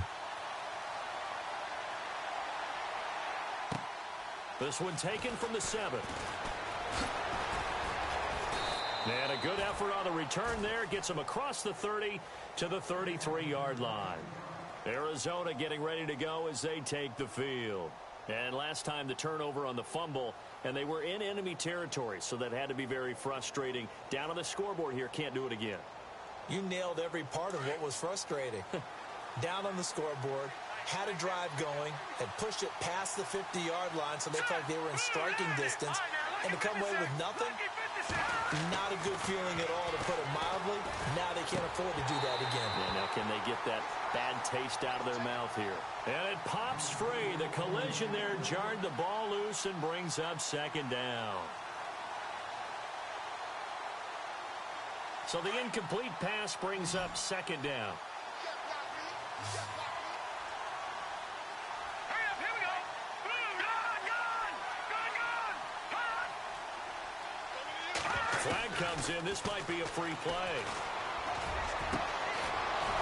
This one taken from the 7. And a good effort on the return there. Gets him across the 30 to the 33-yard line. Arizona getting ready to go as they take the field. And last time the turnover on the fumble, and they were in enemy territory, so that had to be very frustrating. Down on the scoreboard here, can't do it again. You nailed every part of what was frustrating. Down on the scoreboard, had a drive going, had pushed it past the 50-yard line so they felt like they were in striking distance, and to come away with nothing, not a good feeling at all, to put it mildly. Now they can't afford to do that again. Yeah, now can they get that bad taste out of their mouth here? And it pops free. The collision there jarred the ball loose and brings up 2nd down. So the incomplete pass brings up 2nd down. Flag comes in. This might be a free play.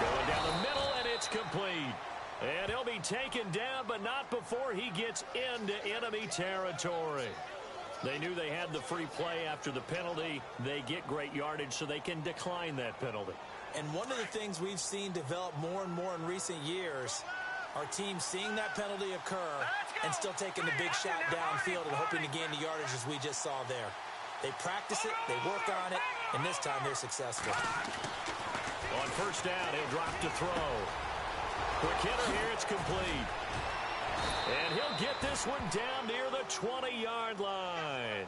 Going down the middle, and it's complete. And he'll be taken down, but not before he gets into enemy territory. They knew they had the free play after the penalty. They get great yardage, so they can decline that penalty. And one of the things we've seen develop more and more in recent years are teams seeing that penalty occur and still taking the big shot downfield and hoping to gain the yardage as we just saw there. They practice it, they work on it, and this time they're successful. On 1st down, he'll drop to throw. Quick hitter here, it's complete. And he'll get this one down near the 20-yard line.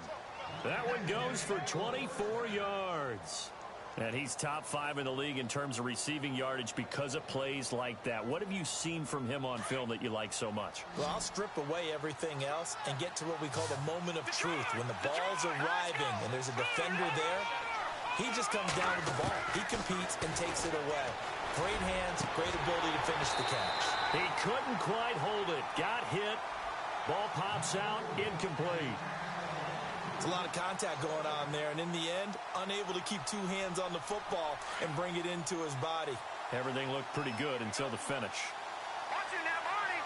That one goes for 24 yards. And he's top 5 in the league in terms of receiving yardage because of plays like that. What have you seen from him on film that you like so much? Well, I'll strip away everything else and get to what we call the moment of truth. When the ball's arriving and there's a defender there, he just comes down with the ball. He competes and takes it away. Great hands, great ability to finish the catch. He couldn't quite hold it. Got hit. Ball pops out, incomplete. It's a lot of contact going on there, and in the end, unable to keep 2 hands on the football and bring it into his body. Everything looked pretty good until the finish. Watch it now, Barney.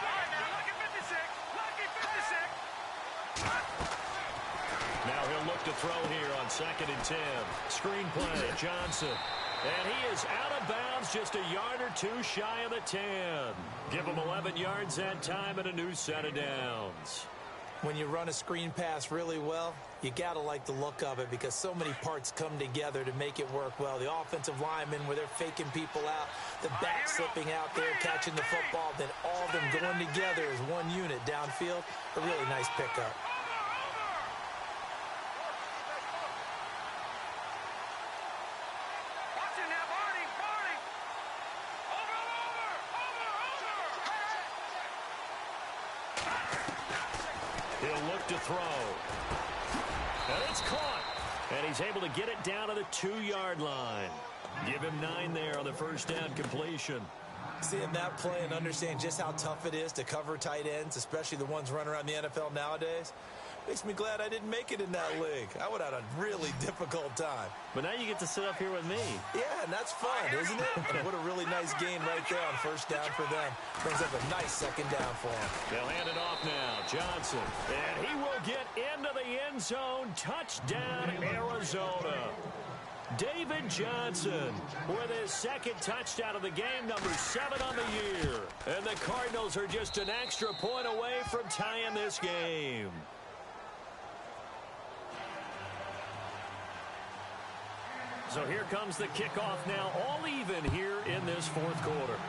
Lucky 56. Lucky 56. Now he'll look to throw here on 2nd and 10. Screen play, Johnson. And he is out of bounds, just a yard or 2 shy of the 10. Give him 11 yards that time and a new set of downs. When you run a screen pass really well, you got to like the look of it because so many parts come together to make it work well. The offensive linemen, where they're faking people out, the back slipping out there, catching the football, then all of them going together as one unit downfield. A really nice pickup. He'll look to throw. And it's caught. And he's able to get it down to the 2-yard line. Give him 9 there on the first down completion. Seeing that play and understand just how tough it is to cover tight ends, especially the ones running around the NFL nowadays, makes me glad I didn't make it in that league. I would have had a really difficult time. But now you get to sit up here with me. Yeah, and that's fun, isn't it? And what a really nice gain right there on first down for them. Brings up a nice second down for them. They'll hand it off now. Johnson. And he will get into the end zone. Touchdown, Arizona. David Johnson with his 2nd touchdown of the game, number 7 on the year. And the Cardinals are just an extra point away from tying this game. So here comes the kickoff now, all even here in this 4th quarter.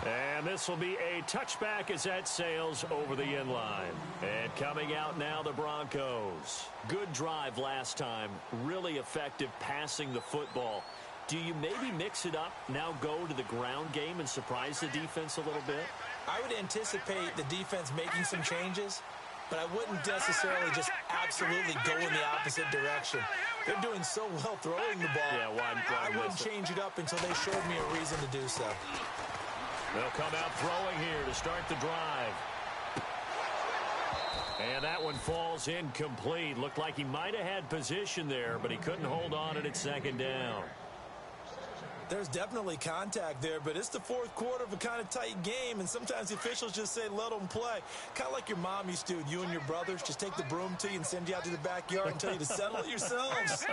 And this will be a touchback as that sails over the end line. And coming out now, the Broncos. Good drive last time. Really effective passing the football. Do you maybe mix it up, now go to the ground game and surprise the defense a little bit? I would anticipate the defense making some changes, but I wouldn't necessarily just absolutely go in the opposite direction. They're doing so well throwing the ball. Yeah, why I wouldn't change it up until they showed me a reason to do so. They'll come out throwing here to start the drive. And that one falls incomplete. Looked like he might have had position there, but he couldn't hold on and it's 2nd down. There's definitely contact there, but it's the 4th quarter of a kind of tight game, and sometimes the officials just say, let them play. Kind of like your mom used to, you and your brothers, just take the broom to you and send you out to the backyard and tell you to settle it yourselves.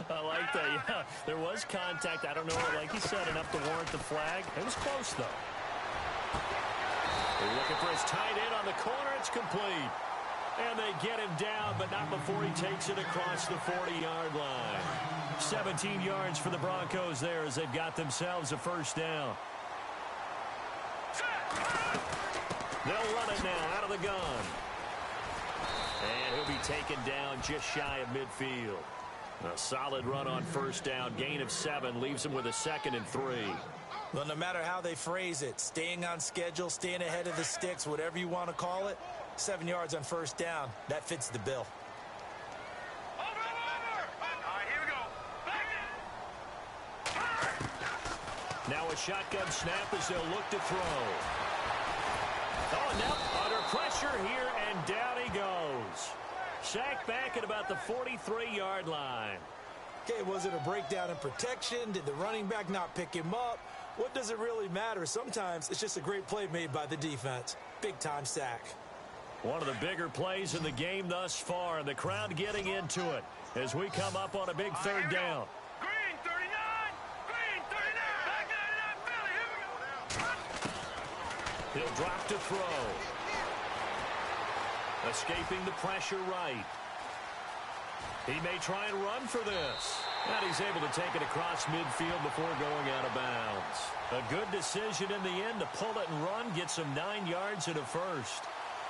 I like that, yeah. There was contact. I don't know, like you said, enough to warrant the flag. It was close, though. They're looking for his tight end on the corner. It's complete. And they get him down, but not before he takes it across the 40-yard line. 17 yards for the Broncos there as they've got themselves a first down. They'll run it now out of the gun. And he'll be taken down just shy of midfield. A solid run on first down. Gain of 7 leaves him with a 2nd and 3. Well, no matter how they phrase it, staying on schedule, staying ahead of the sticks, whatever you want to call it, 7 yards on first down, that fits the bill. Now a shotgun snap as they'll look to throw. Oh, now under pressure here, and down he goes. Sacked back at about the 43-yard line. Okay, was it a breakdown in protection? Did the running back not pick him up? What does it really matter? Sometimes it's just a great play made by the defense. Big-time sack. One of the bigger plays in the game thus far, and the crowd getting into it as we come up on a big 3rd down. Green 39! Green 39! Back 99 Philly! Here we go! He'll drop to throw. Escaping the pressure right. He may try and run for this. And he's able to take it across midfield before going out of bounds. A good decision in the end to pull it and run, get some 9 yards and a first.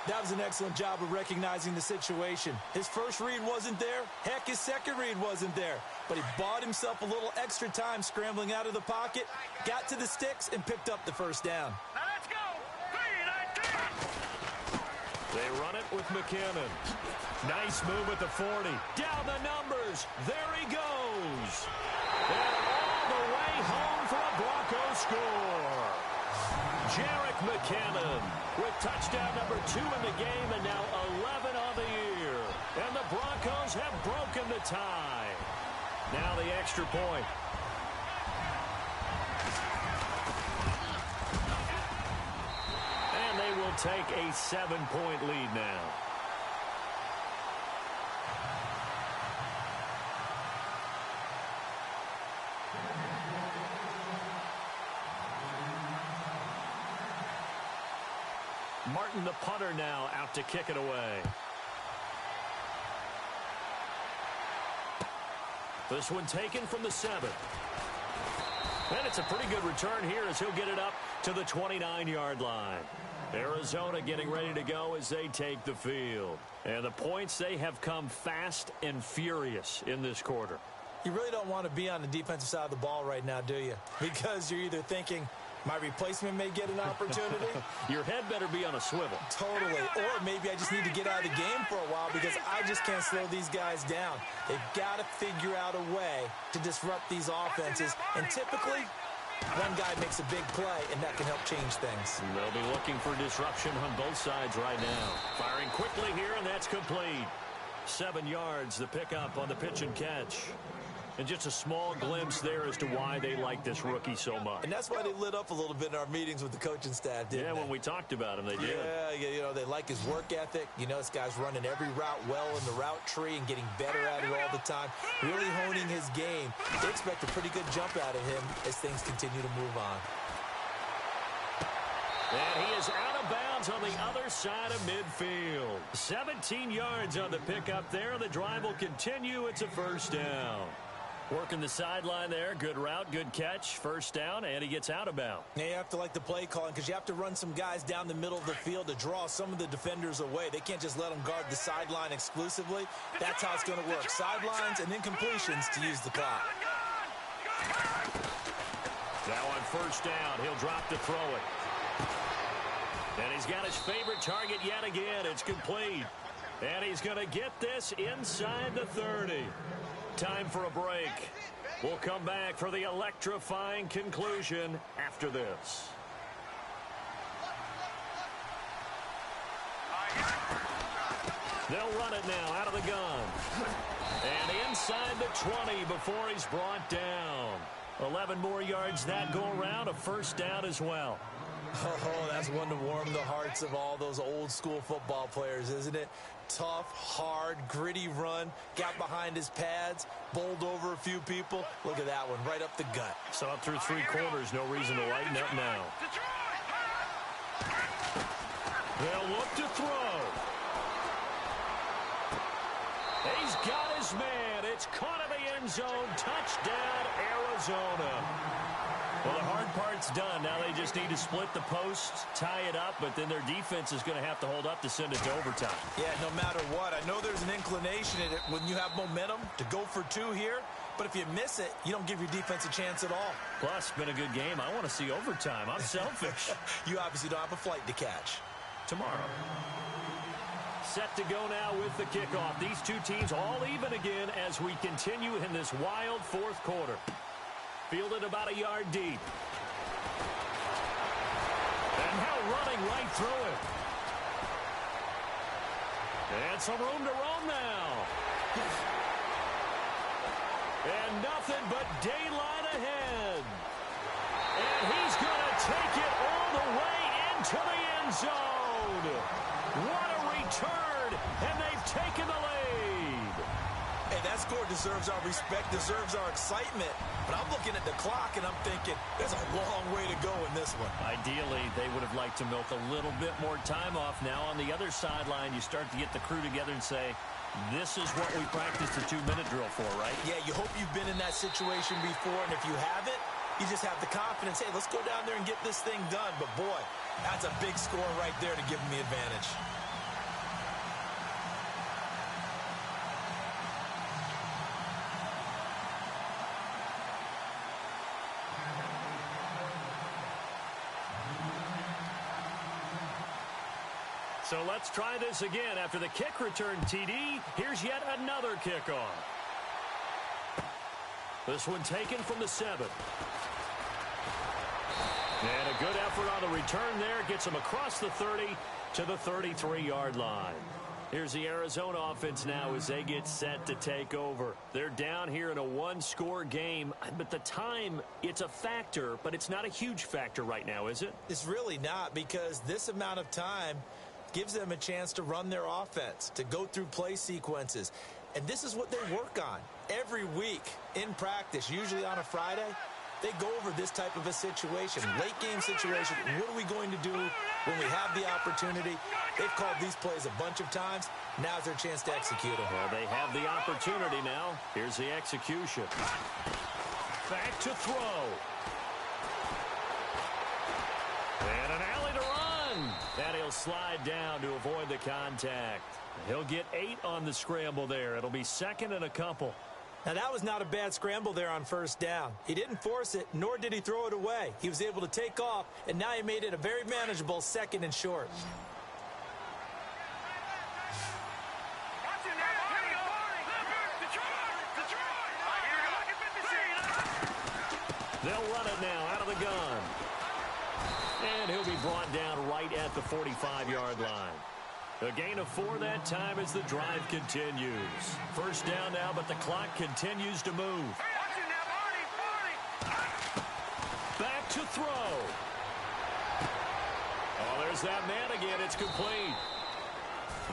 That was an excellent job of recognizing the situation. His first read wasn't there. Heck, his second read wasn't there. But he bought himself a little extra time scrambling out of the pocket, got to the sticks, and picked up the first down. Now let's go. 3-19. They run it with McKinnon. Nice move at the 40. Down the numbers. There he goes. And all the way home for a Broncos score. Jarek McKinnon with touchdown number 2 in the game and now 11 on the year. And the Broncos have broken the tie. Now the extra point. And they will take a 7-point lead now. Martin, the punter, now out to kick it away. This one taken from the 7. And it's a pretty good return here as he'll get it up to the 29-yard line. Arizona getting ready to go as they take the field. And the points, they have come fast and furious in this quarter. You really don't want to be on the defensive side of the ball right now, do you? Because you're either thinking, my replacement may get an opportunity. Your head better be on a swivel. Totally. Or maybe I just need to get out of the game for a while because I just can't slow these guys down. They've got to figure out a way to disrupt these offenses. And typically, one guy makes a big play, and that can help change things. They'll be looking for disruption on both sides right now. Firing quickly here, and that's complete. 7 yards, the pickup on the pitch and catch. And just a small glimpse there as to why they like this rookie so much. And that's why they lit up a little bit in our meetings with the coaching staff, didn't they? Yeah, when we talked about him, they did. Yeah, you know, they like his work ethic. You know, this guy's running every route well in the route tree and getting better at it all the time. Really honing his game. They expect a pretty good jump out of him as things continue to move on. And he is out of bounds on the other side of midfield. 17 yards on the pickup there. The drive will continue. It's a first down. Working the sideline there. Good route, good catch. First down, and he gets out of bounds. Now you have to like the play calling because you have to run some guys down the middle of the field to draw some of the defenders away. They can't just let them guard the sideline exclusively. That's how it's going to work. Sidelines and incompletions to use the clock. Now on first down, he'll drop to throw it. And he's got his favorite target yet again. It's complete. And he's going to get this inside the 30. Time for a break. We'll come back for the electrifying conclusion after this. They'll run it now out of the gun. And inside the 20 before he's brought down. 11 more yards that go around. A first down as well. Oh, that's one to warm the hearts of all those old school football players, isn't it? Tough, hard, gritty run. Got behind his pads, bowled over a few people. Look at that one, right up the gut. So up through 3 quarters, no reason to lighten up now. They'll look to throw. He's got his man. It's caught in the end zone. Touchdown, Arizona. Well, the hard part's done. Now they just need to split the posts, tie it up, but then their defense is going to have to hold up to send it to overtime. Yeah, no matter what. I know there's an inclination in it when you have momentum to go for 2 here, but if you miss it, you don't give your defense a chance at all. Plus, it's been a good game. I want to see overtime. I'm selfish. You obviously don't have a flight to catch. Tomorrow. Set to go now with the kickoff. These two teams all even again as we continue in this wild 4th quarter. Fielded about a yard deep. And now running right through it. And some room to roam now. And nothing but daylight ahead. And he's going to take it all the way into the end zone. What a return. And they've taken the lead. Hey, that's score deserves our respect, deserves our excitement. But I'm looking at the clock, and I'm thinking, there's a long way to go in this one. Ideally, they would have liked to milk a little bit more time off. Now on the other sideline, you start to get the crew together and say, this is what we practiced a 2-minute drill for, right? Yeah, you hope you've been in that situation before, and if you haven't, you just have the confidence, hey, let's go down there and get this thing done. But, boy, that's a big score right there to give them the advantage. So let's try this again. After the kick return TD, here's yet another kickoff. This one taken from the 7. And a good effort on the return there. Gets them across the 30 to the 33-yard line. Here's the Arizona offense now as they get set to take over. They're down here in a one-score game. But the time, it's a factor, but it's not a huge factor right now, is it? It's really not, because this amount of time gives them a chance to run their offense, to go through play sequences. And this is what they work on every week in practice, usually on a Friday. They go over this type of a situation, late game situation. What are we going to do when we have the opportunity? They've called these plays a bunch of times. Now's their chance to execute them. Well, they have the opportunity now. Here's the execution. Back to throw. And an alley to run. And he'll slide down to avoid the contact. He'll get 8 on the scramble there. It'll be 2nd and a couple. Now, that was not a bad scramble there on first down. He didn't force it, nor did he throw it away. He was able to take off, and now he made it a very manageable 2nd and short. They'll run it now out of the gun. And he'll be brought down right at the 45-yard line. A gain of 4 that time as the drive continues. First down now, but the clock continues to move. Back to throw. Oh, there's that man again. It's complete.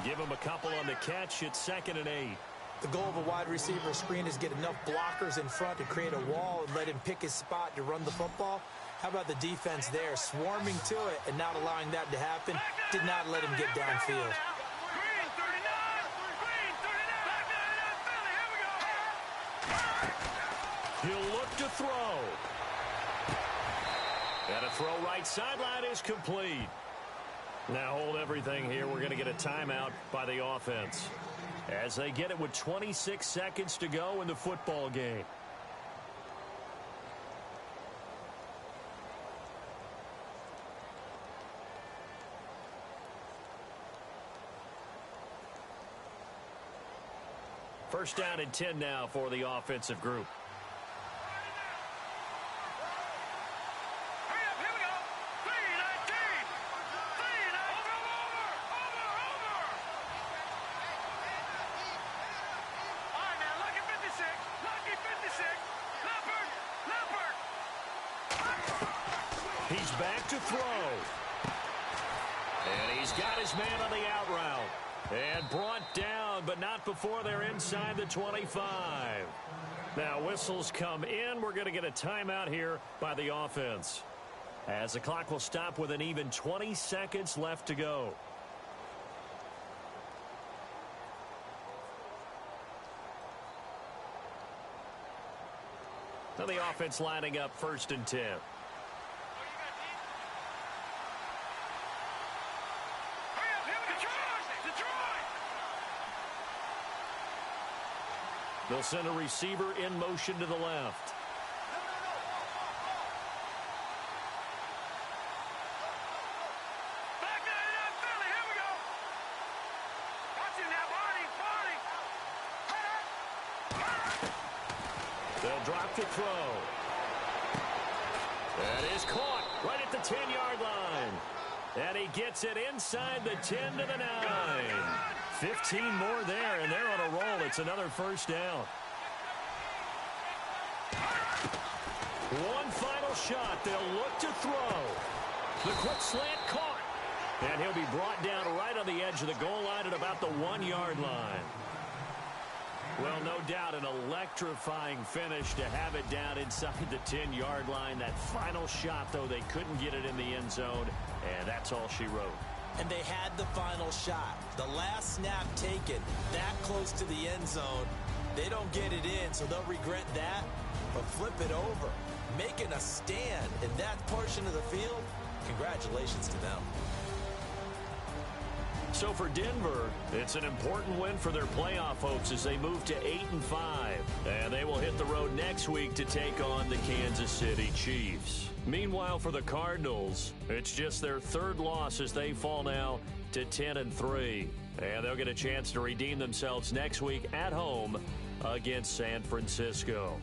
Give him a couple on the catch. It's 2nd and 8. The goal of a wide receiver screen is get enough blockers in front to create a wall and let him pick his spot to run the football. How about the defense there, swarming to it and not allowing that to happen? Did not let him get downfield. He'll look to throw. And a throw right sideline is complete. Now hold everything here. We're going to get a timeout by the offense as they get it with 26 seconds to go in the football game. First down and 10 now for the offensive group. He's back to throw. And he's got his man on the out route. And brought down, but not before they're inside the 25. Now whistles come in. We're going to get a timeout here by the offense, as the clock will stop with an even 20 seconds left to go. Now the offense lining up 1st and 10. They'll send a receiver in motion to the left. They'll drop to throw. That is caught right at the 10-yard line. And he gets it inside the 10 to the 9. 15 more there, and they're on a roll. It's another first down. One final shot. They'll look to throw. The quick slant caught. And he'll be brought down right on the edge of the goal line at about the 1-yard line. Well, no doubt an electrifying finish to have it down inside the 10-yard line. That final shot, though, they couldn't get it in the end zone, and that's all she wrote. And they had the final shot. The last snap taken that close to the end zone. They don't get it in, so they'll regret that. But flip it over, making a stand in that portion of the field, congratulations to them. So for Denver, it's an important win for their playoff hopes as they move to 8-5. And they will hit the road next week to take on the Kansas City Chiefs. Meanwhile, for the Cardinals, it's just their third loss as they fall now to 10-3. And they'll get a chance to redeem themselves next week at home against San Francisco.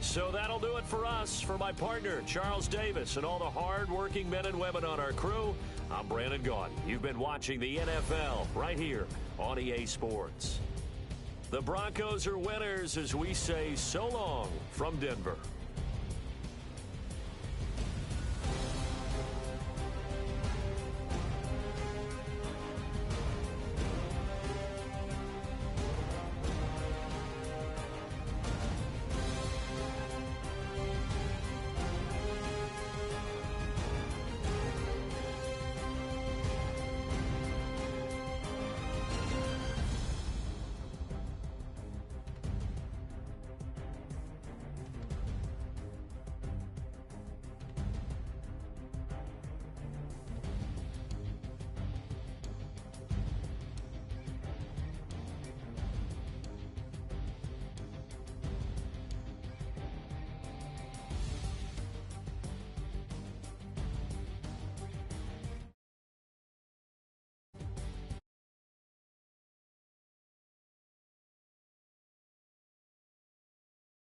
So that'll do it for us. For my partner, Charles Davis, and all the hard-working men and women on our crew, I'm Brandon Gaudin. You've been watching the NFL right here on EA Sports. The Broncos are winners as we say so long from Denver.